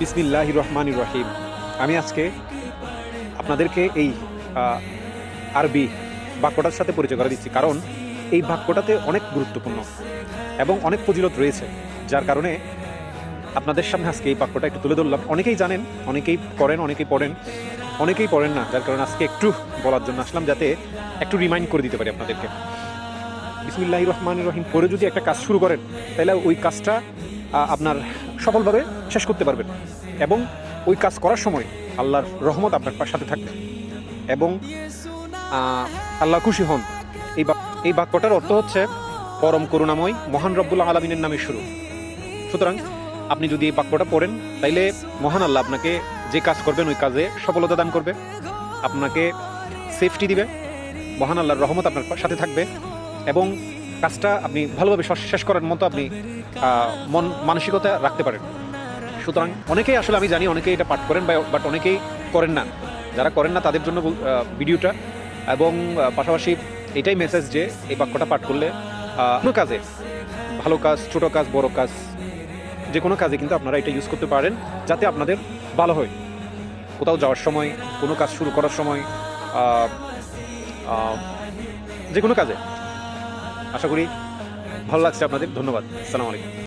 বিসমিল্লাহির রহমানির রহিম। আমি আজকে আপনাদেরকে এই আরবি বাক্যটার সাথে পরিচয় করে দিচ্ছি, কারণ এই বাক্যটাতে অনেক গুরুত্বপূর্ণ এবং অনেক ফজিলত রয়েছে, যার কারণে আপনাদের সামনে আজকে এই বাক্যটা একটু তুলে ধরলাম। অনেকেই জানেন, অনেকেই করেন, অনেকেই পড়েন, অনেকেই পড়েন না, যার কারণে আজকে একটু বলার জন্য আসলাম, যাতে একটু রিমাইন্ড করে দিতে পারি আপনাদেরকে। বিসমিল্লাহির রহমানির রহিম পরে যদি একটা কাজ শুরু করেন, তাহলে ওই কাজটা আপনার সফলভাবে শেষ করতে পারবেন, এবং ওই কাজ করার সময় আল্লাহর রহমত আপনার সাথে থাকবে এবং আল্লাহ খুশি হন। এই বাক্যটার অর্থ হচ্ছে পরম করুণাময় মহান রব্বুল আলামিনের নামে শুরু। সুতরাং আপনি যদি এই বাক্যটা পড়েন, তাইলে মহান আল্লাহ আপনাকে যে কাজ করবেন ওই কাজে সফলতা দান করবে, আপনাকে সেফটি দিবে, মহান আল্লাহর রহমত আপনার সাথে থাকবে এবং কাজটা আপনি ভালোভাবে শেষ করার মতো আপনি মানসিকতা রাখতে পারেন। সুতরাং অনেকেই আসলে আমি জানি অনেকেই এটা পাঠ করেন, বাট অনেকেই করেন না। যারা করেন না তাদের জন্য ভিডিওটা, এবং পাশাপাশি এটাই মেসেজ যে এই বাক্যটা পাঠ করলে কোনো কাজে, ভালো কাজ, ছোট কাজ, বড় কাজ, যে কোনো কাজে কিন্তু আপনারা এটা ইউজ করতে পারেন, যাতে আপনাদের ভালো হয়। কোথাও যাওয়ার সময়, কোনো কাজ শুরু করার সময়, যে কোনো কাজে। আশা করি ভালো লাগছে আপনাদের। ধন্যবাদ। আসসালামু আলাইকুম।